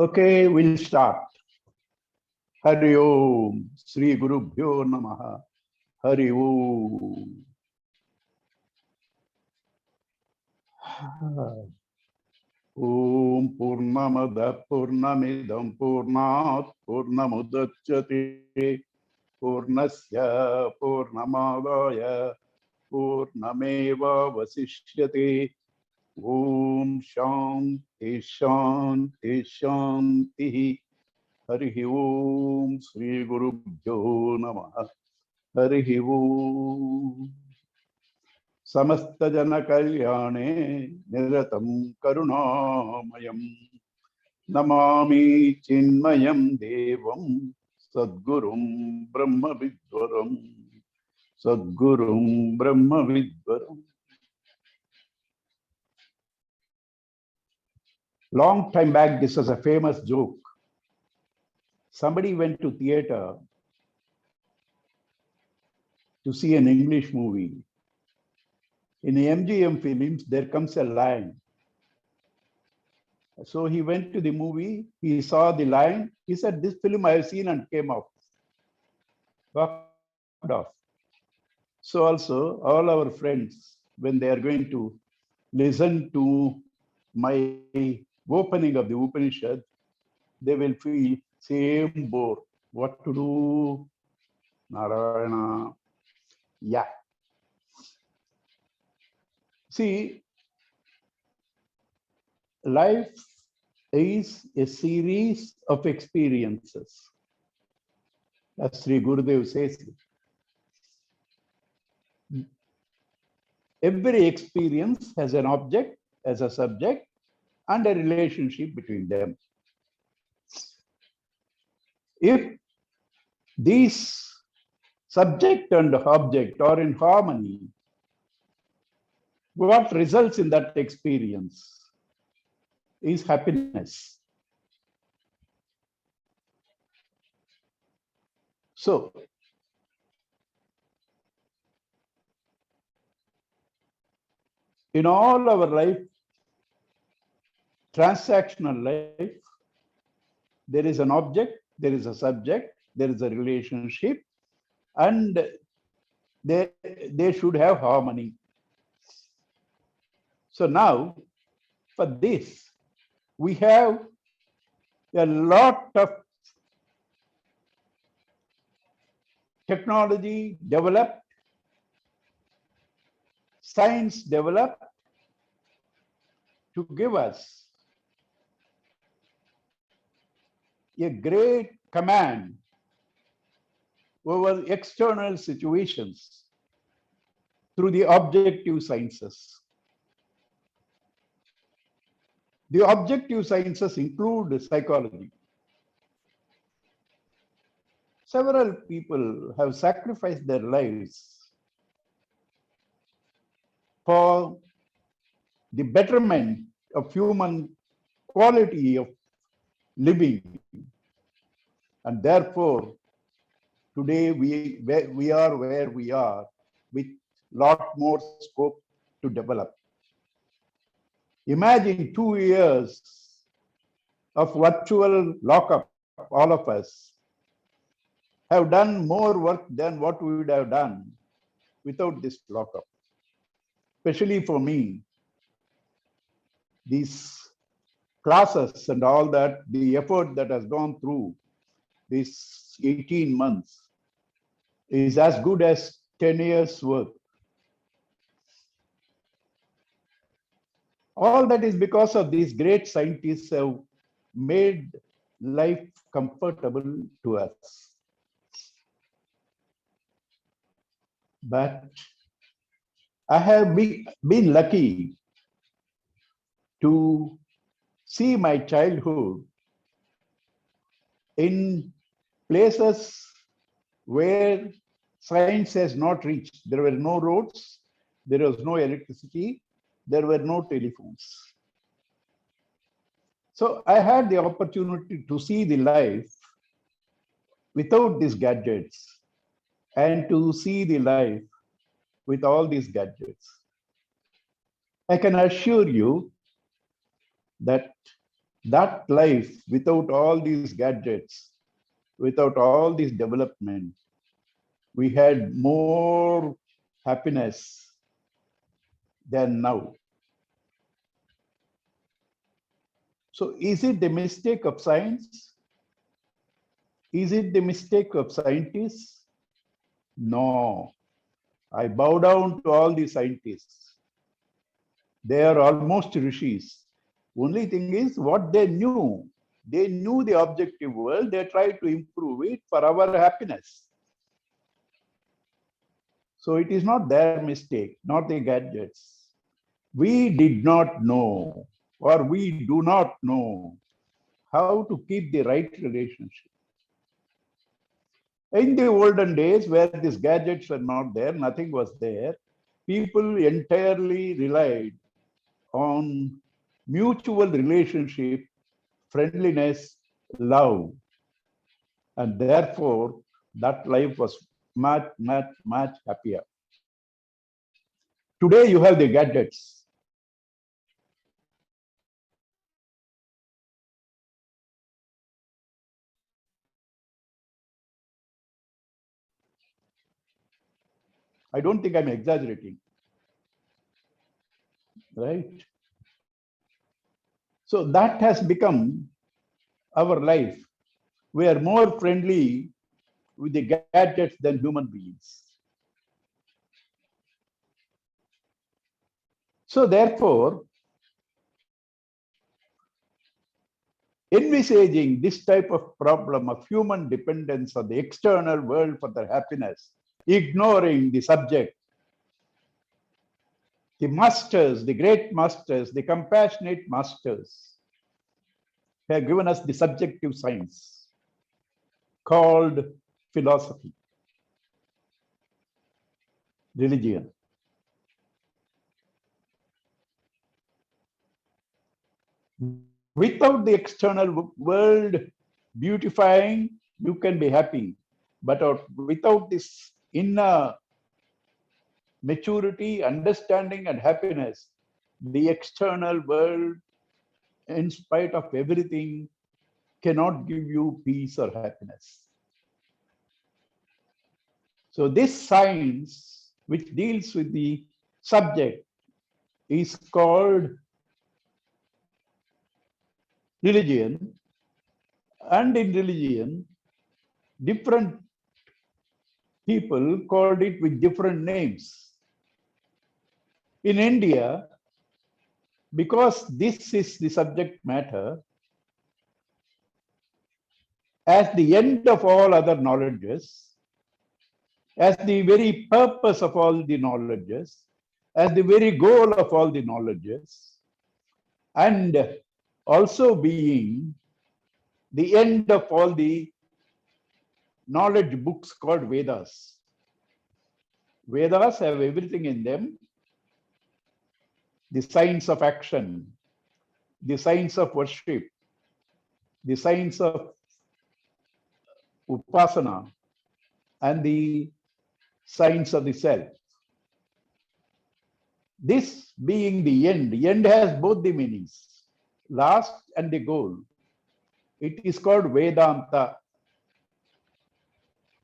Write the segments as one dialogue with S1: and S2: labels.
S1: Okay, we'll start. Hari Om, Sri Gurubhyo Namaha. Hari Om. Om Purnamada Purnamidam Purnat Purnamudachyate Purnasya Purnamadaya Purnameva Vasishyate. Om Shanti Shanti Shanti. Hari Om, Sri Gurubhyo Namaha. Hari Om. Samasta Jana Kalyane Niratam Karunamayam Namami Chinmayam Devam Sadgurum Brahma Vidvaram Sadgurum Brahma Vidvaram. Long time back, this was a famous joke. Somebody went to theater to see an English movie. In the MGM films, there comes a line. So he went to the movie, he saw the line, he said, "This film I have seen," and came off. Walked off. So also, all our friends, when they are going to listen to my opening of the Upanishad, they will feel same bore. What to do? Narayana. Yeah. See, life is a series of experiences. As Sri Gurudev says, every experience has an object, as a subject, and a relationship between them. If these subject and object are in harmony, what results in that experience is happiness. So, in all our life, transactional life, there is an object, there is a subject, there is a relationship, and they should have harmony. So now, for this, we have a lot of technology developed, science developed to give us a great command over external situations through the objective sciences. The objective sciences include psychology. Several people have sacrificed their lives for the betterment of human quality of living. And therefore, today we are where we are with lot more scope to develop. Imagine 2 years of virtual lockup, all of us have done more work than what we would have done without this lockup. Especially for me, these classes and all that, the effort that has gone through these 18 months is as good as 10 years work. All that is because of these great scientists have made life comfortable to us. But I have been lucky to see my childhood in places where science has not reached. There were no roads, there was no electricity, there were no telephones. So I had the opportunity to see the life without these gadgets and to see the life with all these gadgets. I can assure you that That life, without all these gadgets, without all this development, we had more happiness than now. So is it the mistake of science? Is it the mistake of scientists? No. I bow down to all the scientists. They are almost rishis. Only thing is what they knew. They knew the objective world. They tried to improve it for our happiness. So it is not their mistake, not the gadgets. We did not know, or we do not know how to keep the right relationship. In the olden days, where these gadgets were not there, nothing was there, people entirely relied on mutual relationship, friendliness, love. And therefore, that life was much, much, much happier. Today, you have the gadgets. I don't think I'm exaggerating, right? So that has become our life. We are more friendly with the gadgets than human beings. So therefore, envisaging this type of problem of human dependence on the external world for their happiness, ignoring the subject, the masters, the great masters, the compassionate masters have given us the subjective science called philosophy, religion. Without the external world beautifying, you can be happy. But without this inner maturity, understanding, and happiness, the external world, in spite of everything, cannot give you peace or happiness. So this science, which deals with the subject, is called religion. And in religion, different people called it with different names. In India, because this is the subject matter, as the end of all other knowledges, as the very purpose of all the knowledges, as the very goal of all the knowledges, and also being the end of all the knowledge books called Vedas. Vedas have everything in them: the science of action, the science of worship, the science of upasana, and the science of the self. This being the end has both the meanings, last and the goal. It is called Vedanta.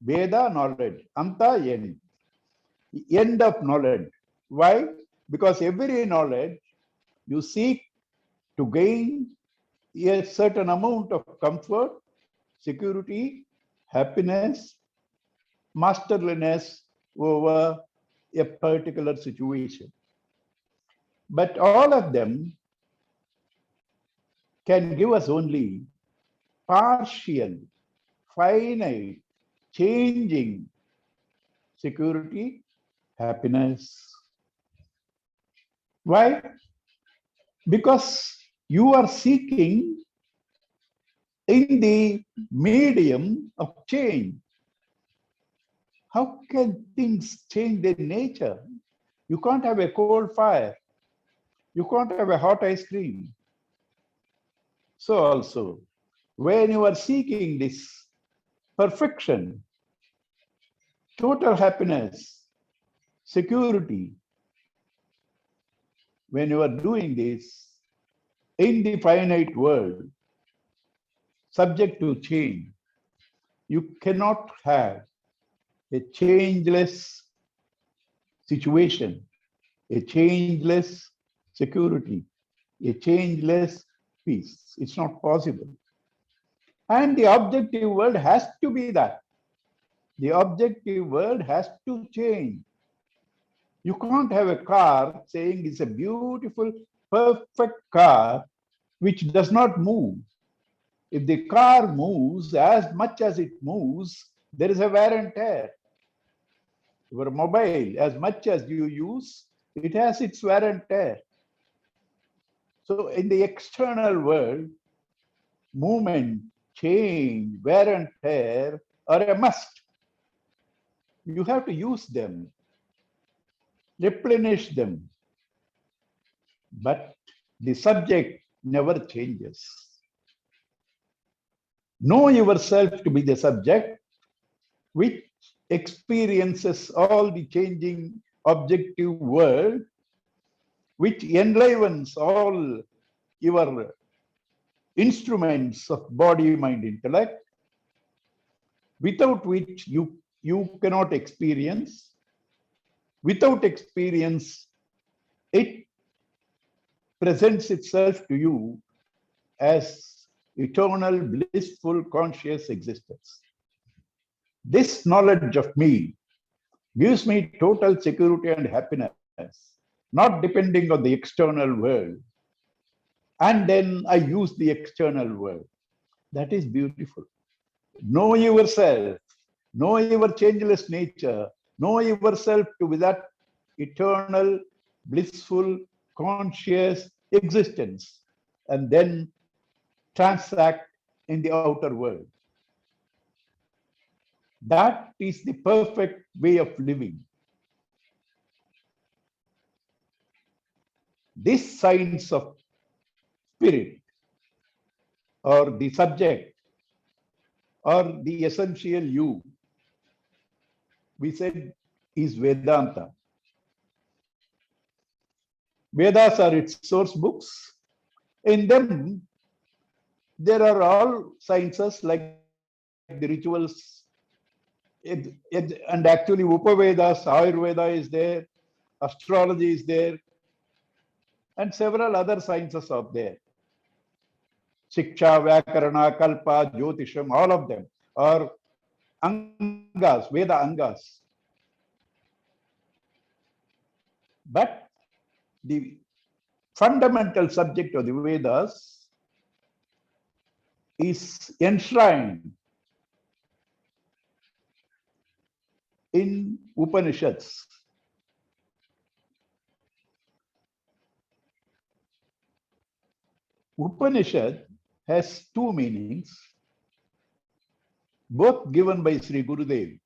S1: Veda, knowledge. Anta, end. End of knowledge. Why? Because every knowledge you seek to gain a certain amount of comfort, security, happiness, masterliness over a particular situation. But all of them can give us only partial, finite, changing security, happiness. Why? Because you are seeking in the medium of change. How can things change their nature? You can't have a cold fire. You can't have a hot ice cream. So also, when you are seeking this perfection, total happiness, security, when you are doing this in the finite world, subject to change. You cannot have a changeless situation, a changeless security, a changeless peace. It's not possible. And the objective world has to be that. The objective world has to change. You can't have a car saying it's a beautiful, perfect car which does not move. If the car moves as much as it moves, there is a wear and tear. Your mobile, as much as you use, it has its wear and tear. So in the external world, movement, change, wear and tear are a must. You have to use them, replenish them. But the subject never changes. Know yourself to be the subject which experiences all the changing objective world, which enlivens all your instruments of body, mind, intellect, without which you cannot experience. Without experience, it presents itself to you as eternal, blissful, conscious existence. This knowledge of me gives me total security and happiness, not depending on the external world. And then I use the external world. That is beautiful. Know yourself, know your changeless nature, know yourself to be that eternal, blissful, conscious existence, and then transact in the outer world. That is the perfect way of living. This science of spirit, or the subject, or the essential you, we said, is Vedanta. Vedas are its source books. In them, there are all sciences like the rituals, and actually Upavedas, Ayurveda is there, astrology is there, and several other sciences are there. Shiksha, Vyakarana, Kalpa, Jyotisham, all of them are Angas, Veda Angas. But the fundamental subject of the Vedas is enshrined in Upanishads. Upanishad has two meanings, both given by Sri Gurudev.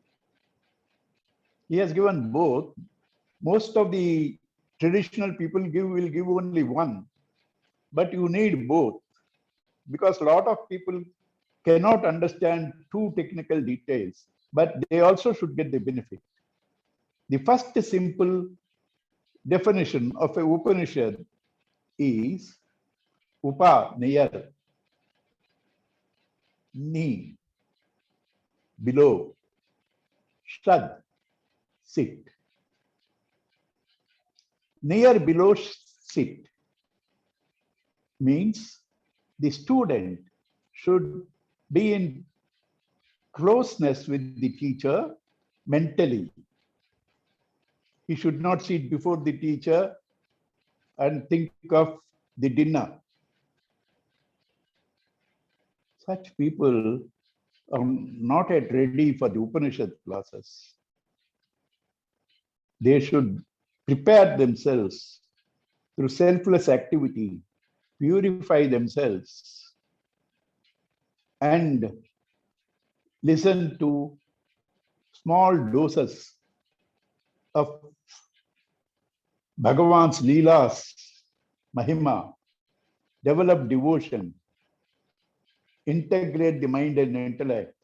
S1: He has given both. Most of the traditional people will give only one, but you need both, because a lot of people cannot understand two technical details, but they also should get the benefit. The first simple definition of a Upanishad is Upa, near, Ni, below, Shad, sit. Near, below, sit means the student should be in closeness with the teacher mentally. He should not sit before the teacher and think of the dinner. Such people are not yet ready for the Upanishad classes. They should prepare themselves through selfless activity, purify themselves, and listen to small doses of Bhagavan's Leelas, Mahima, develop devotion, integrate the mind and intellect,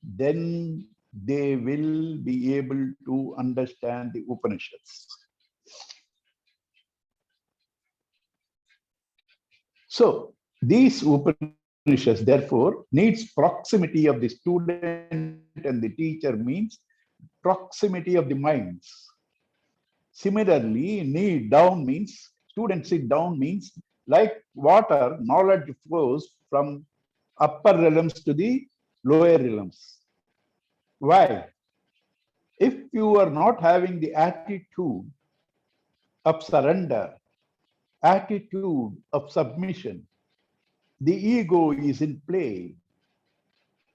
S1: then they will be able to understand the Upanishads. So these Upanishads Upanishads, therefore, needs proximity of the student and the teacher, means proximity of the minds. Similarly, knee down means, student sit down means, like water, knowledge flows from upper realms to the lower realms. Why? If you are not having the attitude of surrender, attitude of submission, the ego is in play.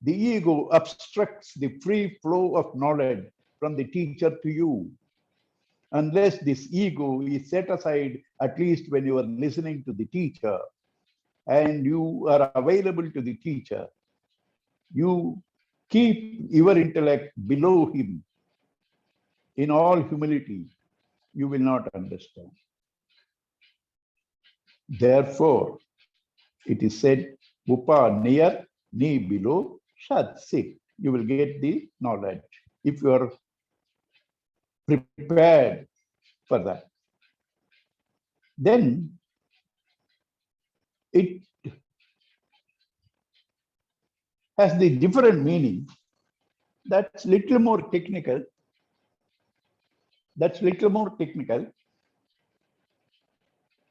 S1: The ego obstructs the free flow of knowledge from the teacher to you. Unless this ego is set aside, at least when you are listening to the teacher and you are available to the teacher, you keep your intellect below him in all humility, you will not understand. Therefore, it is said, Upa near, knee below, Shad sit. You will get the knowledge if you are prepared for that. Then it has the different meaning. That's little more technical.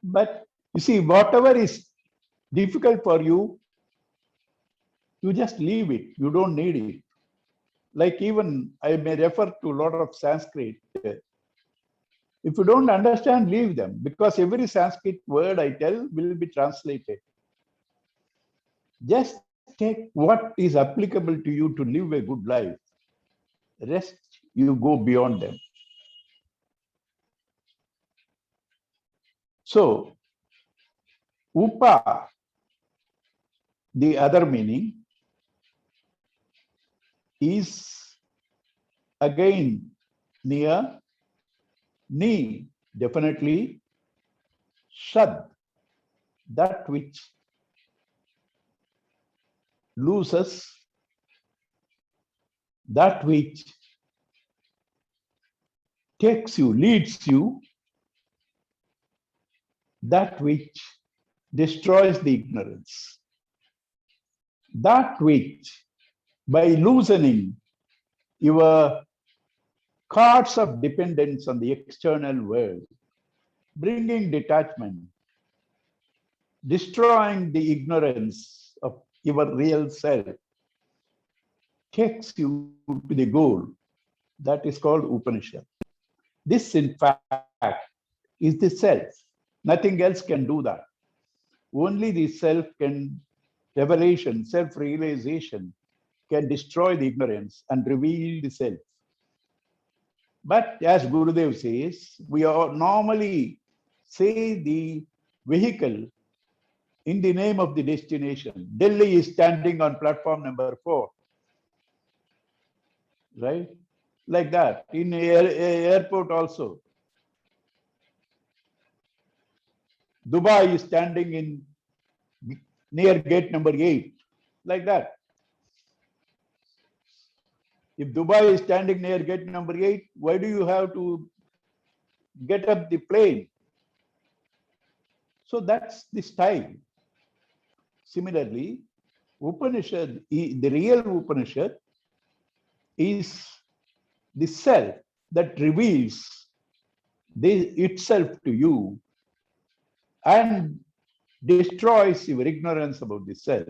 S1: But you see, whatever is difficult for you, you just leave it. You don't need it. Like even I may refer to a lot of Sanskrit. If you don't understand, leave them, because every Sanskrit word I tell will be translated. Just take what is applicable to you to live a good life. Rest, you go beyond them. So, Upa, the other meaning, is again near, knee, definitely, Shad, that which loses, that which takes you, leads you, that which destroys the ignorance, that which, by loosening your cords of dependence on the external world, bringing detachment, destroying the ignorance of your real self, takes you to the goal that is called Upanishad. This, in fact, is the self. Nothing else can do that. Only the self can, revelation, self-realization can destroy the ignorance and reveal the self. But as Gurudev says, we are normally say the vehicle in the name of the destination. Delhi is standing on platform number 4. Right? Like that. In airport also. Dubai is standing in near gate number 8. Like that. If Dubai is standing near gate number 8, why do you have to get up the plane? So that's the style. Similarly, Upanishad, the real Upanishad is the self that reveals itself to you and destroys your ignorance about the self.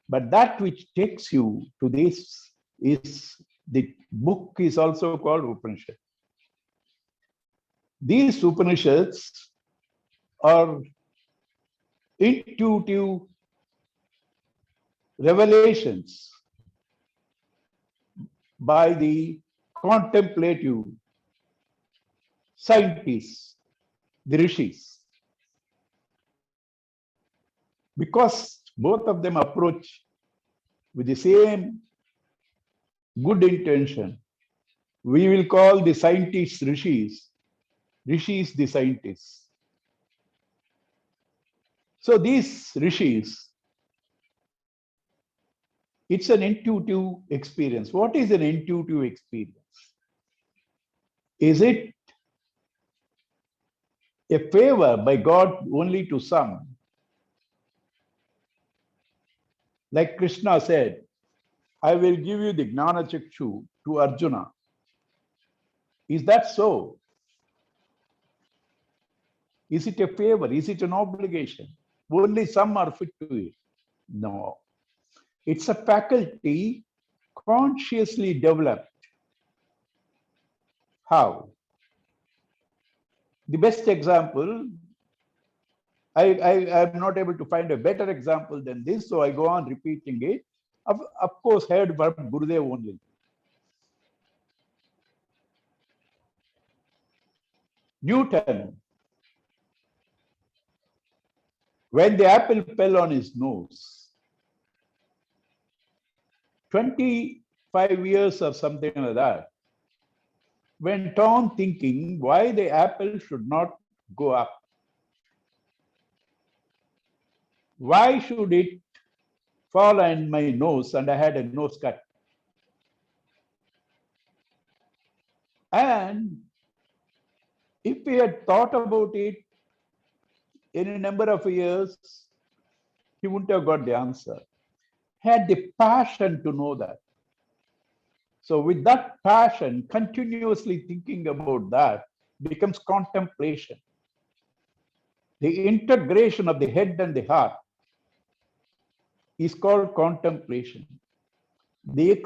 S1: But that which takes you to this is, the book is also called Upanishad. These Upanishads are intuitive revelations by the contemplative scientists, the rishis. Because both of them approach with the same good intention, we will call the scientists rishis, rishis the scientists. So these rishis, it's an intuitive experience. What is an intuitive experience? Is it a favor by God only to some? Like Krishna said, I will give you the Gnana Chakshu to Arjuna. Is that so? Is it a favor? Is it an obligation? Only some are fit to it. No. It's a faculty consciously developed. How? The best example, I'm not able to find a better example than this, so I go on repeating it. Of course, heard from Gurudev only. Newton, when the apple fell on his nose, 25 years or something like that, went on thinking why the apple should not go up. Why should it fall on my nose and I had a nose cut? And if he had thought about it in a number of years, he wouldn't have got the answer. He had the passion to know that. So with that passion, continuously thinking about that becomes contemplation. The integration of the head and the heart is called contemplation. The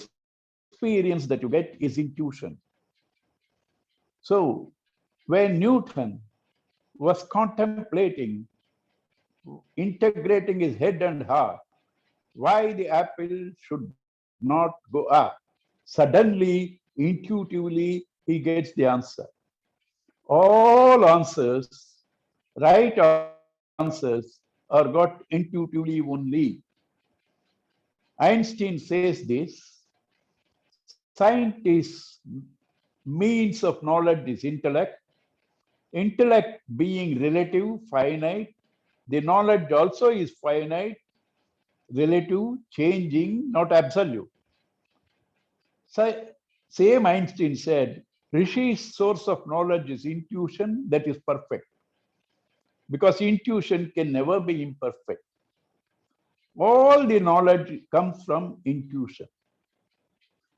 S1: experience that you get is intuition. So when Newton was contemplating, integrating his head and heart, why the apple should not go up, suddenly, intuitively, he gets the answer. All answers, right answers, are got intuitively only. Einstein says this: scientists' means of knowledge is intellect. Intellect being relative, finite, the knowledge also is finite, relative, changing, not absolute. So, same Einstein said, Rishi's source of knowledge is intuition that is perfect. Because intuition can never be imperfect. All the knowledge comes from intuition.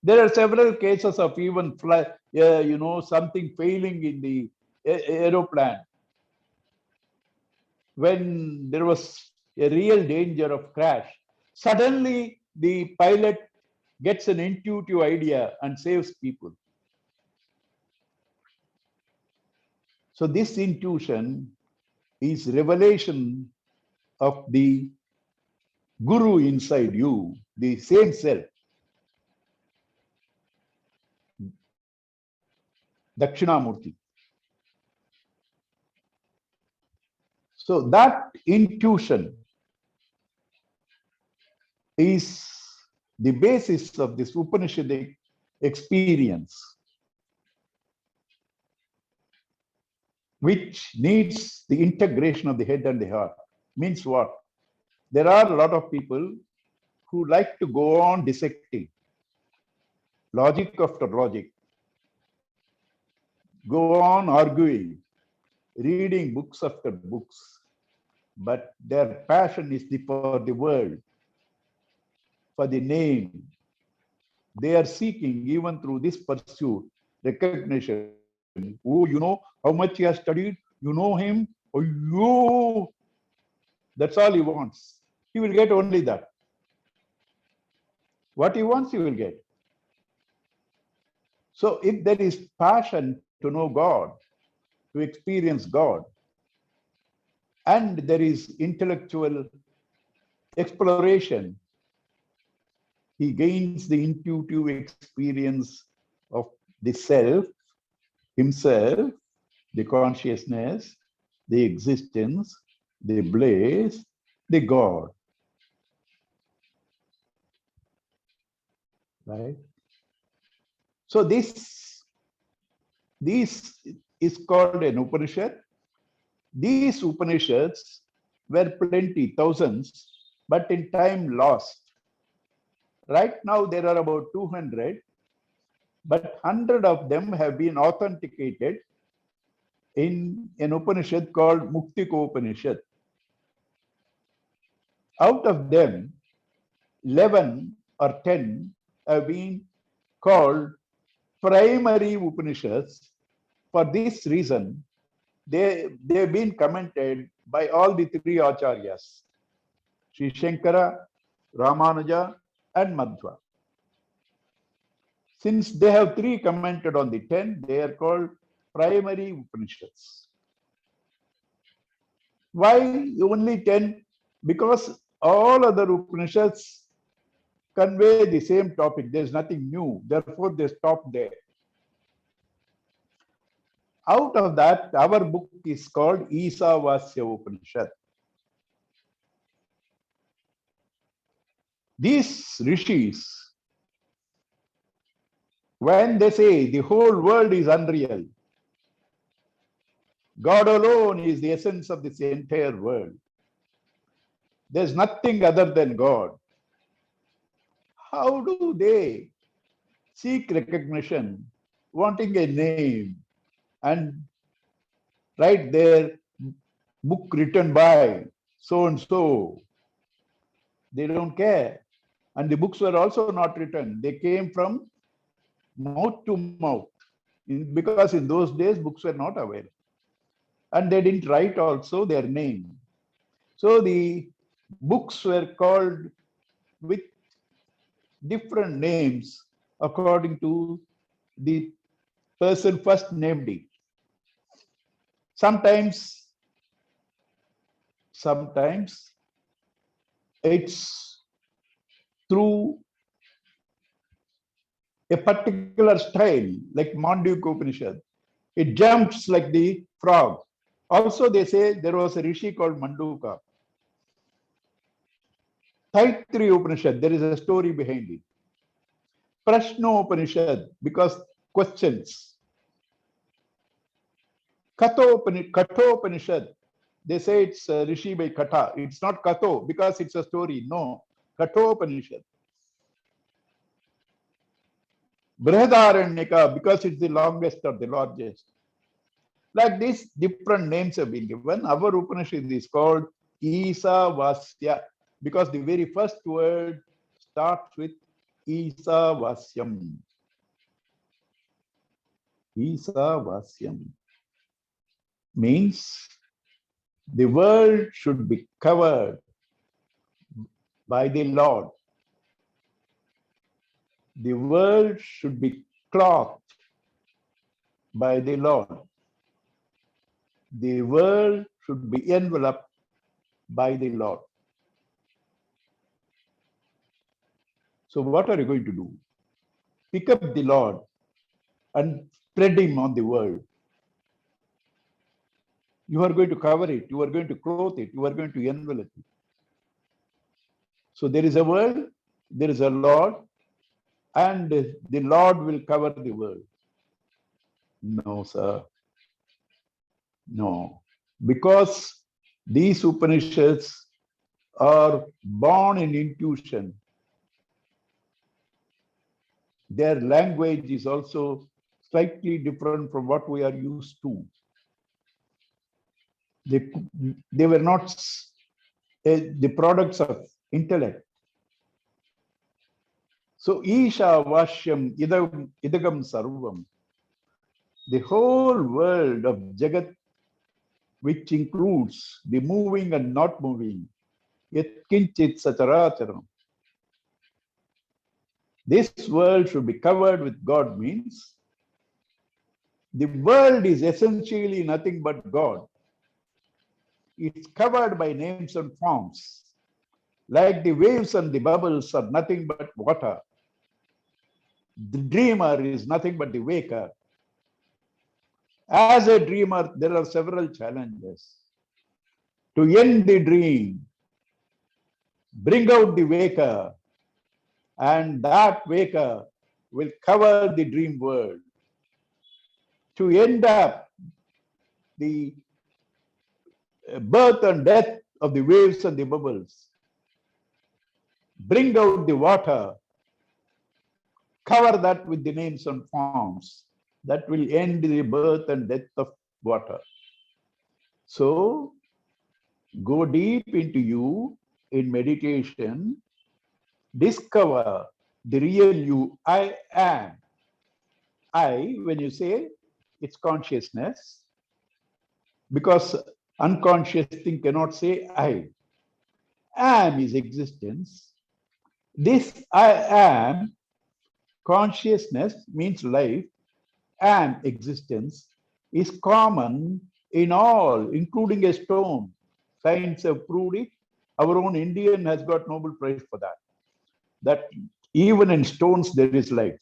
S1: There are several cases of even something failing in the aeroplane. When there was a real danger of crash, suddenly the pilot gets an intuitive idea and saves people. So this intuition is revelation of the Guru inside you, the same self. Dakshinamurti. So that intuition is the basis of this Upanishadic experience, which needs the integration of the head and the heart. Means what? There are a lot of people who like to go on dissecting, logic after logic, go on arguing, reading books after books, but their passion is for the world, for the name. They are seeking, even through this pursuit, recognition. Oh, you know how much he has studied? You know him? Oh, you. That's all he wants. He will get only that. What he wants, he will get. So if there is passion to know God, to experience God, and there is intellectual exploration, he gains the intuitive experience of the self, himself, the consciousness, the existence, the bliss, the God. Right? So this is called an Upanishad. These Upanishads were plenty, thousands, but in time lost. Right now there are about 200, but 100 of them have been authenticated in an Upanishad called Muktikopanishad. Out of them, 11 or 10 have been called primary Upanishads. For this reason, they've been commented by all the three Acharyas, Sri Shankara, Ramanuja, and Madhva. Since they have three commented on the 10, they are called primary Upanishads. Why only 10? Because all other Upanishads convey the same topic. There's nothing new. Therefore, they stop there. Out of that, our book is called Isavasya Upanishad. These rishis, when they say the whole world is unreal, God alone is the essence of this entire world. There's nothing other than God. How do they seek recognition, wanting a name, and write their book written by so and so? They don't care. And the books were also not written. They came from mouth to mouth, because in those days books were not available. And they didn't write also their name. So the books were called with different names according to the person first named it. Sometimes it's through a particular style, like Mandukya Upanishad. It jumps like the frog. Also, they say there was a rishi called Manduka. Taittiriya Upanishad, there is a story behind it. Prashna Upanishad, because questions. Kathopanishad, they say it's rishi by Katha. It's not Katho because it's a story. No, Kathopanishad. Brihadaranyaka, because it's the longest or the largest. Like this, different names have been given. Our Upanishad is called Isavasya because the very first word starts with Isavasyam. Isavasyam means the world should be covered by the Lord. The world should be clothed by the Lord. The world should be enveloped by the Lord. So what are you going to do? Pick up the Lord and spread him on the world. You are going to cover it. You are going to clothe it. You are going to envelop it. So there is a world, there is a Lord, and the Lord will cover the world. No, sir. No. Because these Upanishads are born in intuition. Their language is also slightly different from what we are used to. They were not the products of intellect. So, Isha Vashyam Idagam Sarvam, the whole world of Jagat, which includes the moving and not moving, Yat Kinchit Sacharacharam. This world should be covered with God means the world is essentially nothing but God. It's covered by names and forms. Like the waves and the bubbles are nothing but water. The dreamer is nothing but the waker. As a dreamer, there are several challenges. To end the dream, bring out the waker, and that waker will cover the dream world. To end up the birth and death of the waves and the bubbles, bring out the water, cover that with the names and forms. That will end the birth and death of water. So, go deep into you in meditation. discover the real you, I am. I, when you say, it's consciousness, because unconscious thing cannot say I. Am is existence. This I am, consciousness means life, and existence is common in all, including a stone. Science have proved it. Our own Indian has got Nobel Prize for that. That even in stones there is life,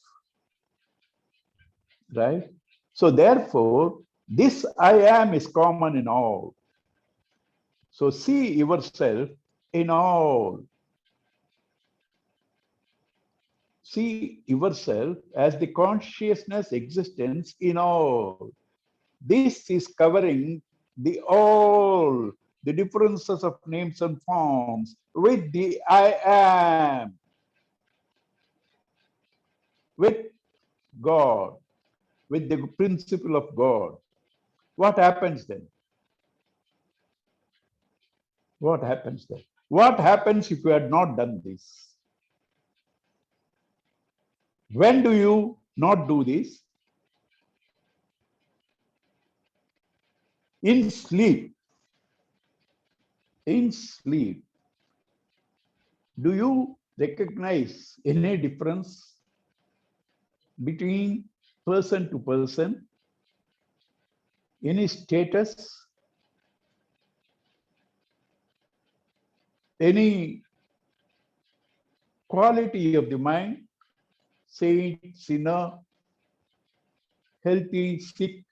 S1: right? So therefore, this I am is common in all. So see yourself in all. See yourself as the consciousness existence in all. This is covering the all, the differences of names and forms with the I am, with God, with the principle of God. What happens then? What happens then? What happens if you had not done this? When do you not do this? In sleep. In sleep. Do you recognize any difference between person to person? Any status? Any quality of the mind? Saint, sinner, healthy, sick?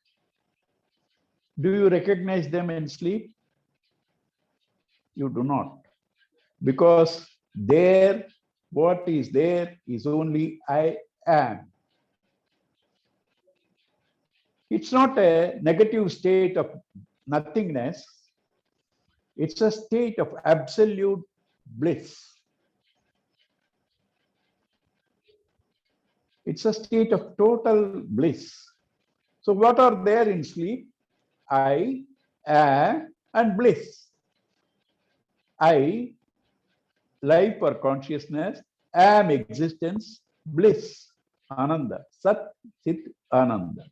S1: Do you recognize them in sleep? You do not. Because there, what is there is only I am. It's not a negative state of nothingness. It's a state of absolute bliss. It's a state of total bliss. So what are there in sleep? I am and bliss. I, life or consciousness, am existence, bliss, Ananda, Sat, Chit, Ananda.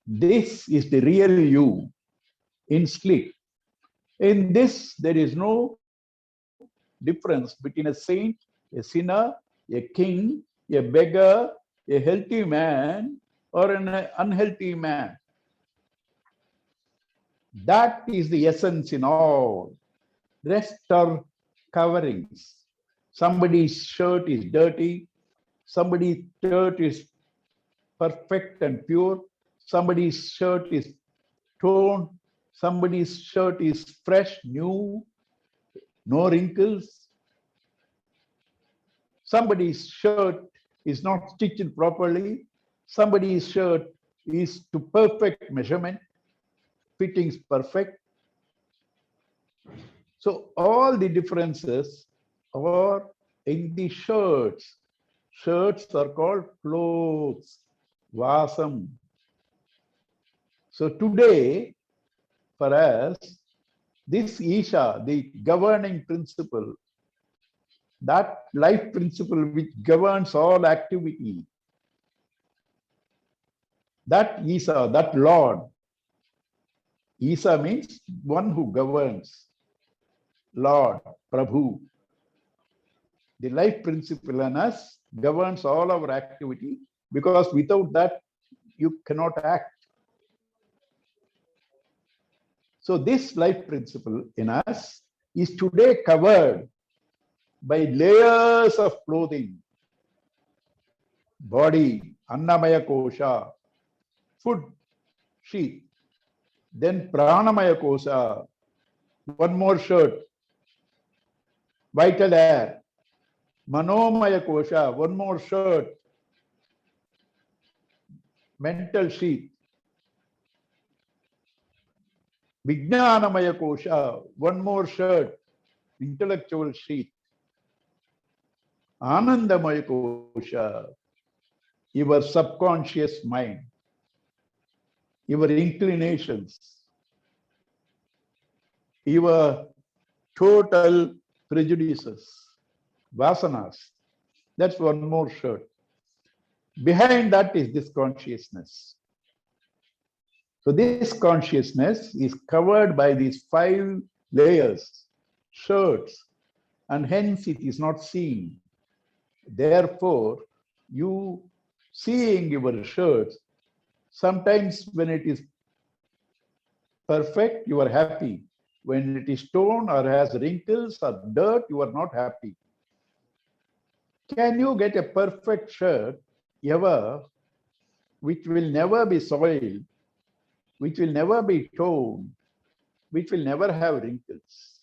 S1: This is the real you in sleep. In this, there is no difference between a saint, a sinner, a king, a beggar, a healthy man, or an unhealthy man. That is the essence in all. Rest are coverings. Somebody's shirt is dirty, somebody's shirt is perfect and pure, somebody's shirt is torn, somebody's shirt is fresh, new, no wrinkles. Somebody's shirt is not stitched properly. Somebody's shirt is to perfect measurement, fittings perfect. So all the differences are in the shirts. Shirts are called clothes, vasam. So today, for us, this Isha, the governing principle, that life principle which governs all activity, that Isa, that Lord, Isa means one who governs, Lord, Prabhu. The life principle in us governs all our activity, because without that, you cannot act. So this life principle in us is today covered by layers of clothing. Body, Annamaya Kosha, food, sheath. Then Pranamaya Kosha, one more shirt, vital air. Manomaya Kosha, one more shirt, mental sheath. Vijnanamaya Kosha, one more shirt, intellectual sheath. Anandamaya Kosha, your subconscious mind, your inclinations, your total prejudices, vasanas. That's one more shirt. Behind that is this consciousness. So this consciousness is covered by these 5 layers, shirts, and hence it is not seen. Therefore, you seeing your shirts, sometimes when it is perfect, you are happy. When it is torn or has wrinkles or dirt, you are not happy. Can you get a perfect shirt ever, which will never be soiled, which will never be torn, which will never have wrinkles?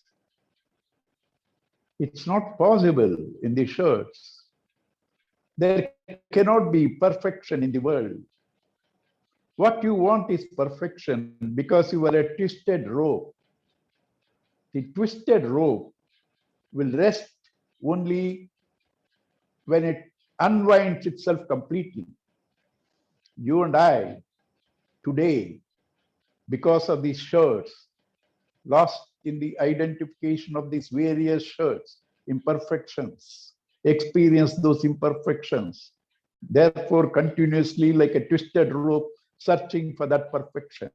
S1: It's not possible in the shirts. There cannot be perfection in the world. What you want is perfection because you are a twisted rope. The twisted rope will rest only when it unwinds itself completely. You and I, today, because of these shirts, lost in the identification of these various shirts, imperfections, experience those imperfections. Therefore, continuously, like a twisted rope, searching for that perfection.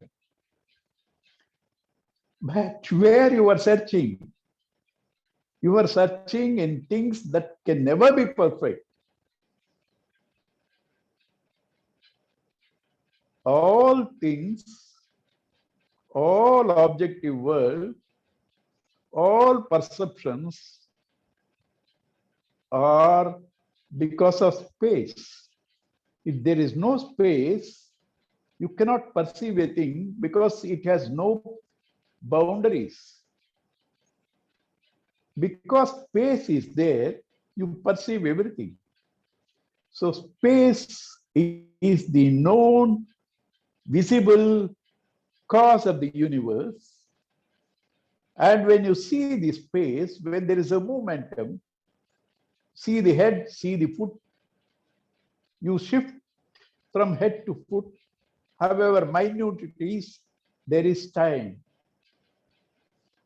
S1: But where you are searching? You are searching in things that can never be perfect. All things, all objective world, all perceptions are because of space. If there is no space, you cannot perceive a thing because it has no boundaries. Because space is there, you perceive everything. So space is the known, visible cause of the universe. And when you see the space, when there is a momentum, see the head, see the foot, you shift from head to foot, however minute it is, there is time.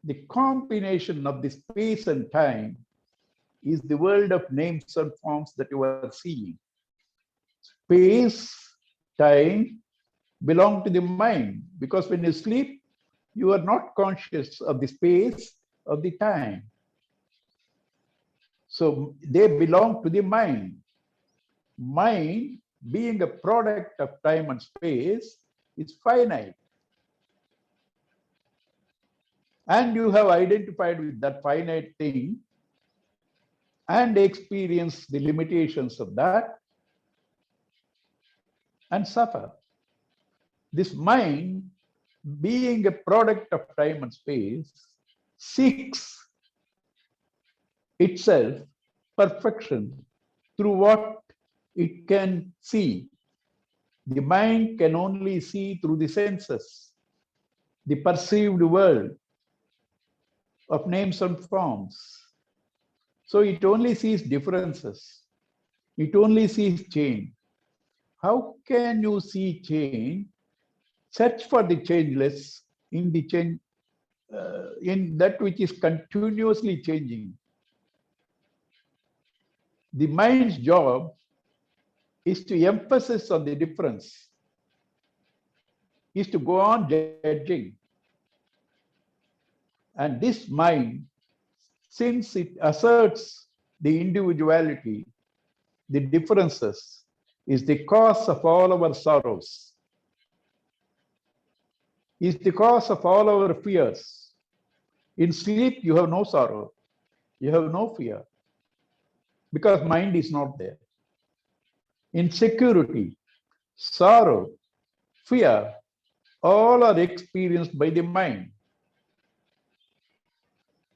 S1: The combination of the space and time is the world of names and forms that you are seeing. Space, time belong to the mind because when you sleep, you are not conscious of the space, of the time. So they belong to the mind. Mind, being a product of time and space, is finite. And you have identified with that finite thing and experienced the limitations of that and suffer. This mind, being a product of time and space, seeks itself perfection through what it can see. The mind can only see through the senses, the perceived world of names and forms. So it only sees differences. It only sees change. How can you see change? Search for the changeless in the change, in that which is continuously changing. The mind's job is to emphasize on the difference, is to go on judging. And this mind, since it asserts the individuality, the differences, is the cause of all our sorrows, is the cause of all our fears. In sleep, you have no sorrow, you have no fear, because mind is not there. In security, sorrow, fear, all are experienced by the mind.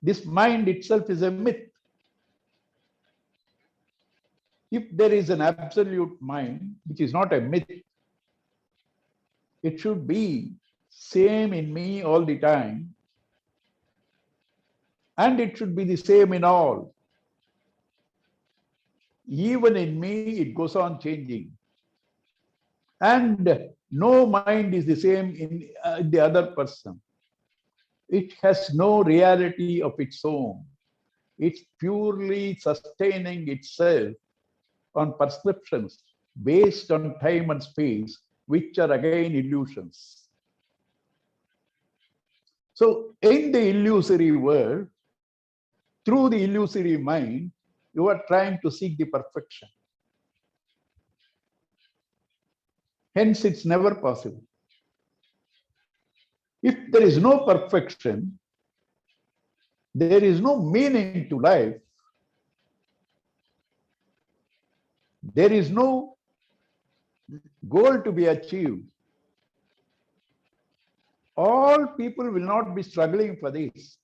S1: This mind itself is a myth. If there is an absolute mind, which is not a myth, it should be same in me all the time, and it should be the same in all. Even in me, it goes on changing. And no mind is the same in the other person. It has no reality of its own. It's purely sustaining itself on perceptions based on time and space, which are again illusions. So in the illusory world, through the illusory mind, you are trying to seek the perfection. Hence, it's never possible. If there is no perfection, there is no meaning to life. There is no goal to be achieved. All people will not be struggling for this.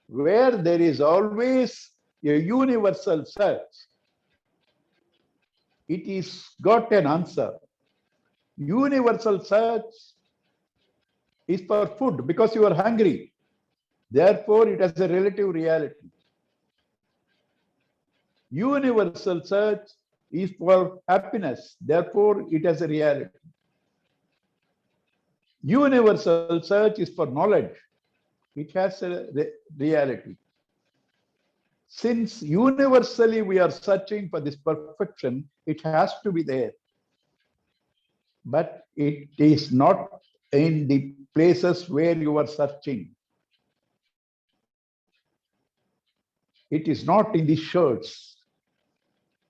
S1: Where there is always a universal search, it is got an answer. Universal search is for food because you are hungry. Therefore, it has a relative reality. Universal search is for happiness. Therefore, it has a reality. Universal search is for knowledge. It has a reality. Since universally we are searching for this perfection, it has to be there. But it is not in the places where you are searching. It is not in the shirts.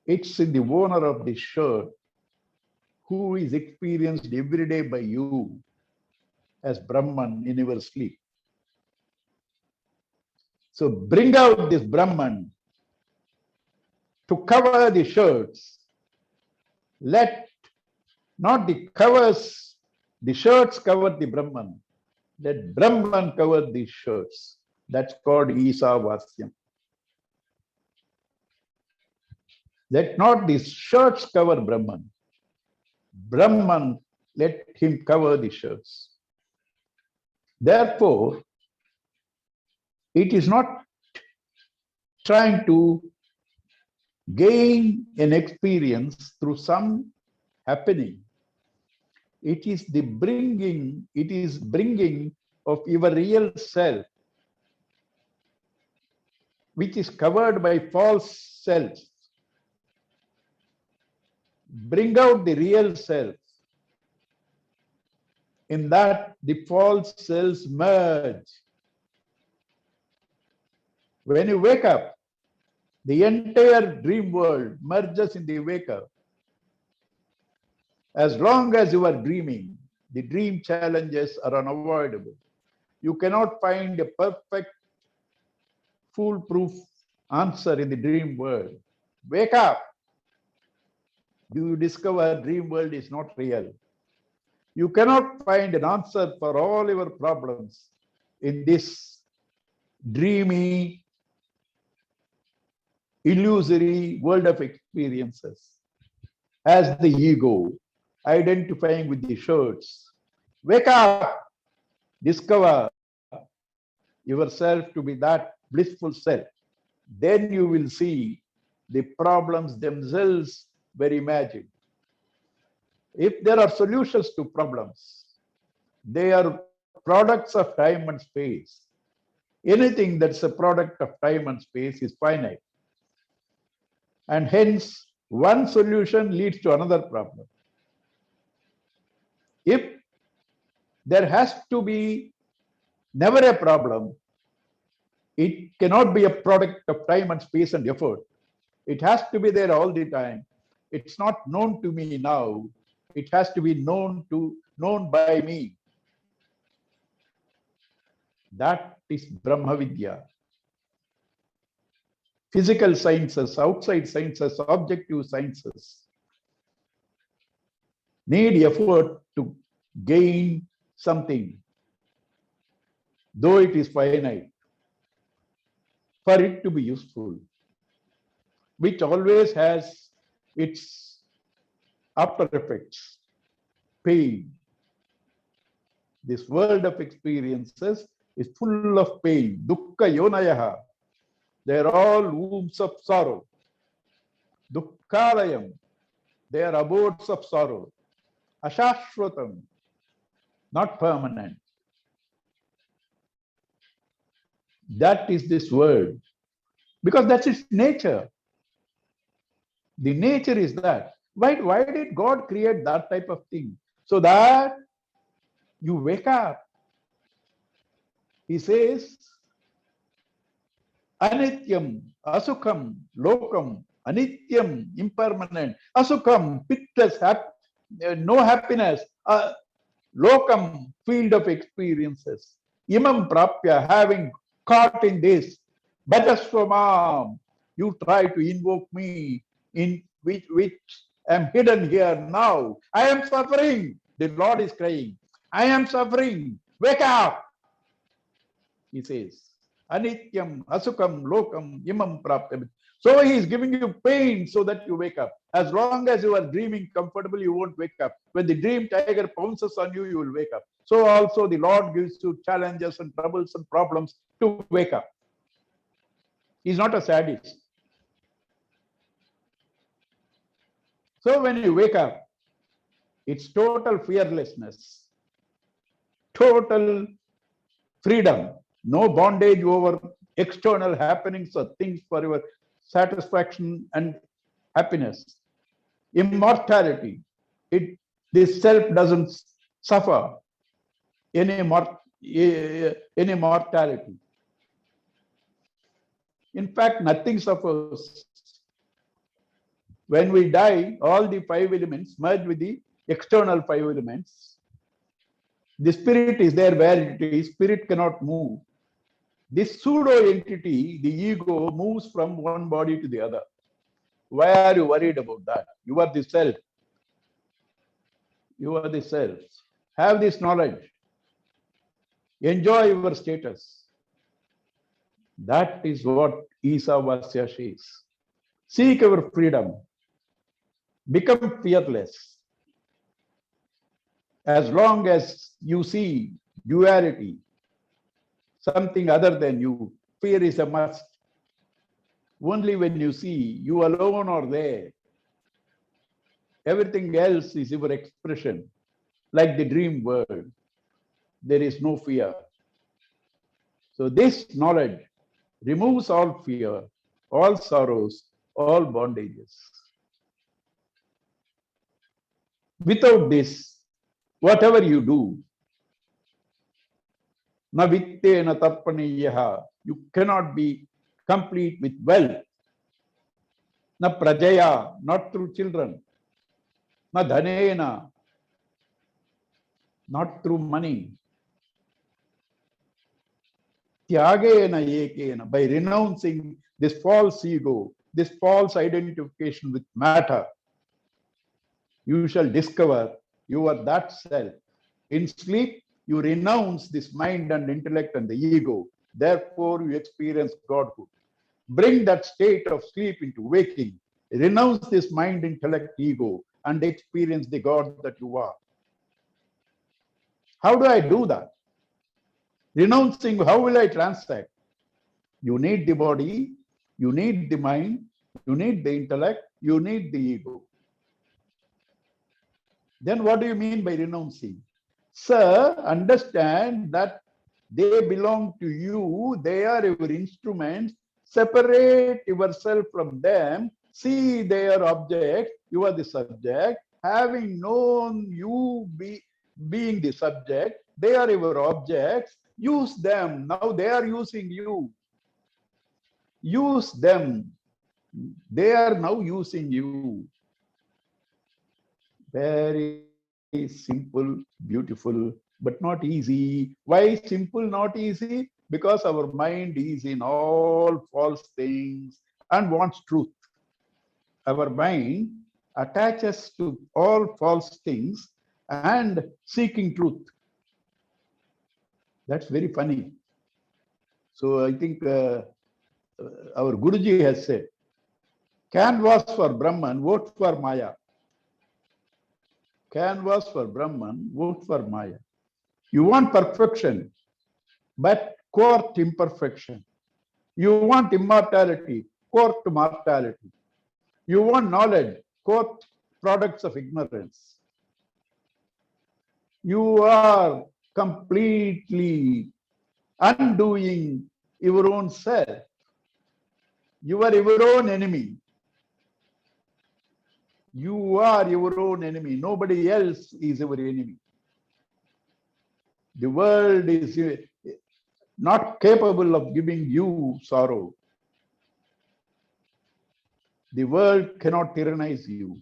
S1: It's in the owner of the shirt who is experienced every day by you as Brahman in your sleep. So bring out this Brahman to cover the shirts. Let not the covers, the shirts cover the Brahman. Let Brahman cover the shirts. That's called Isavasyam. Let not the shirts cover Brahman. Brahman, let him cover the shirts. Therefore, it is not trying to gain an experience through some happening. It is the bringing of your real self, which is covered by false selves. Bring out the real self. In that, the false selves merge. When you wake up, the entire dream world merges in the wake up. As long as you are dreaming, the dream challenges are unavoidable. You cannot find a perfect, foolproof answer in the dream world. Wake up. You discover dream world is not real. You cannot find an answer for all your problems in this dreamy, illusory world of experiences. As the ego, identifying with the shirts. Wake up, discover yourself to be that blissful self. Then you will see the problems themselves were imagined. If there are solutions to problems, they are products of time and space. Anything that's a product of time and space is finite. And hence, one solution leads to another problem. If there has to be never a problem, it cannot be a product of time and space and effort. It has to be there all the time. It's not known to me now. It has to be known by me. That is Brahma Vidya. Physical sciences, outside sciences, objective sciences need effort to gain something, though it is finite, for it to be useful, which always has its after effects, pain. This world of experiences is full of pain. Dukkha yonayaha. They are all wombs of sorrow. Dukkhalayam. They are abodes of sorrow. Ashashvatam. Not permanent. That is this world. Because that's its nature. The nature is that. Why did God create that type of thing? So that you wake up. He says, Anityam, Asukam, Lokam, Anityam, impermanent, Asukam, pitless, no happiness, Lokam, field of experiences. Imam Prapya, having caught in this, Bhajaswamam, you try to invoke me, in which am hidden here now. I am suffering. The Lord is crying. I am suffering. Wake up, he says. Anityam, Asukam, Lokam, Imam Prapya. So he is giving you pain so that you wake up. As long as you are dreaming comfortably, you won't wake up. When the dream tiger pounces on you, you will wake up. So also the Lord gives you challenges and troubles and problems to wake up. He's not a sadist. So when you wake up, it's total fearlessness, total freedom, no bondage over external happenings or things for your satisfaction and happiness. Immortality. This self doesn't suffer any mortality. In fact, nothing suffers. When we die, all the five elements merge with the external five elements. The spirit is there where it is. Spirit cannot move. This pseudo entity, the ego, moves from one body to the other. Why are you worried about that? You are the self. You are the self. Have this knowledge. Enjoy your status. That is what Isavasya says. Seek your freedom. Become fearless. As long as you see duality, something other than you, fear is a must. Only when you see you alone are there, everything else is your expression, like the dream world. There is no fear. So this knowledge removes all fear, all sorrows, all bondages. Without this, whatever you do, na vitte na tappaniyaha, you cannot be complete with wealth. Na prajaya, not through children. Na dhanena, not through money. Tyagena ekena, by renouncing this false ego, this false identification with matter, you shall discover you are that self. In sleep, you renounce this mind and intellect and the ego. Therefore, you experience Godhood. Bring that state of sleep into waking. Renounce this mind, intellect, ego, and experience the God that you are. How do I do that? Renouncing, how will I transact? You need the body, you need the mind, you need the intellect, you need the ego. Then what do you mean by renouncing? Sir, understand that they belong to you, they are your instruments. Separate yourself from them, see their object, you are the subject. Having known you being the subject, they are your objects. Use them. Now they are using you. Use them. They are now using you. Very simple, beautiful, but not easy. Why simple, not easy? Because our mind is in all false things and wants truth. Our mind attaches to all false things and seeking truth. That's very funny. So I think our Guruji has said, canvas for Brahman, vote for Maya. Canvas for Brahman, vote for Maya. You want perfection, but court imperfection. You want immortality, court mortality. You want knowledge, court products of ignorance. You are completely undoing your own self. You are your own enemy. You are your own enemy. Nobody else is your enemy. The world is not capable of giving you sorrow. The world cannot tyrannize you.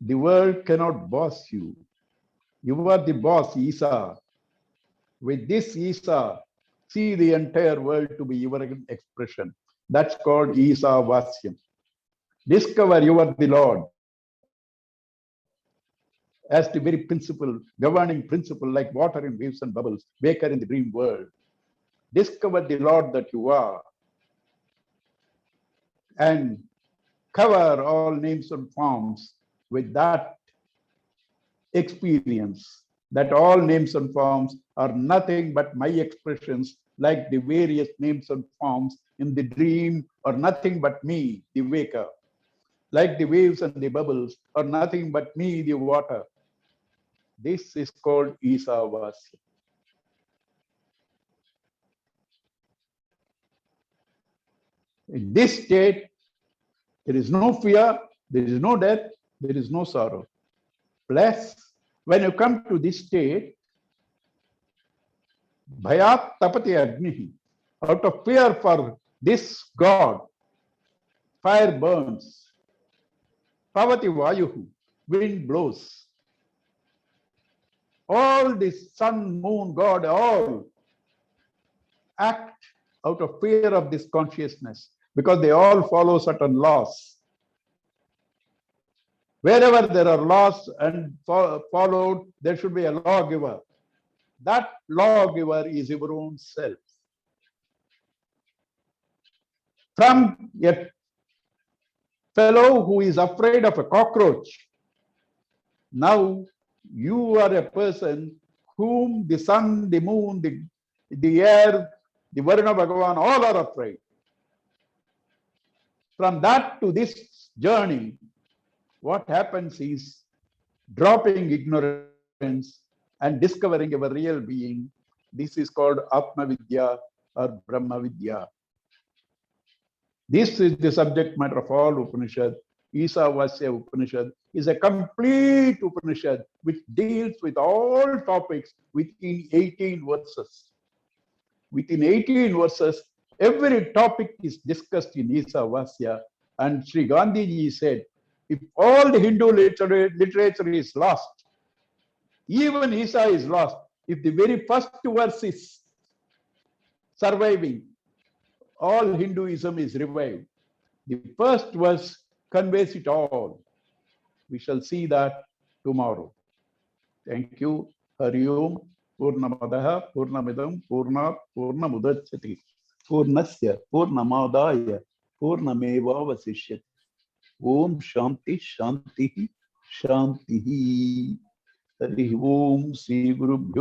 S1: The world cannot boss you. You are the boss, Isa. With this Isa, see the entire world to be your expression. That's called Isa Vasyam. Discover you are the Lord as the very principle, governing principle, like water in waves and bubbles, waker in the dream world. Discover the Lord that you are and cover all names and forms with that experience, that all names and forms are nothing but my expressions, like the various names and forms in the dream are nothing but me, the waker, like the waves and the bubbles are nothing but me, the water. This is called Isavasya. In this state, there is no fear, there is no death, there is no sorrow. Plus, when you come to this state, Bhayat tapati agnihi, out of fear for this God, fire burns. Pavati vayuhu, wind blows. All this sun, moon, God, all act out of fear of this consciousness because they all follow certain laws. Wherever there are laws and followed, there should be a lawgiver. That lawgiver is your own self. From a fellow who is afraid of a cockroach, now you are a person whom the sun, the moon, the air, the Varuna Bhagavan, all are afraid. From that to this journey, what happens is dropping ignorance and discovering our real being. This is called Atma Vidya or Brahma Vidya. This is the subject matter of all Upanishad. Isavasya Upanishad is a complete Upanishad which deals with all topics within 18 verses. Within 18 verses, every topic is discussed in Isavasya. And Sri Gandhiji said, if all the Hindu literature is lost, even Isa is lost. If the very first verse is surviving, all Hinduism is revived. The first verse conveys it all. We shall see that tomorrow. Thank you. Hari Om. Purnamadaha, Purnamidam, Purnat, Purnamudachyati, Purnasya, Purnamadaya, Purnameva Vasishyati. Om Shanti, Shanti, Shanti. Hari Om Sri Guru Bhyo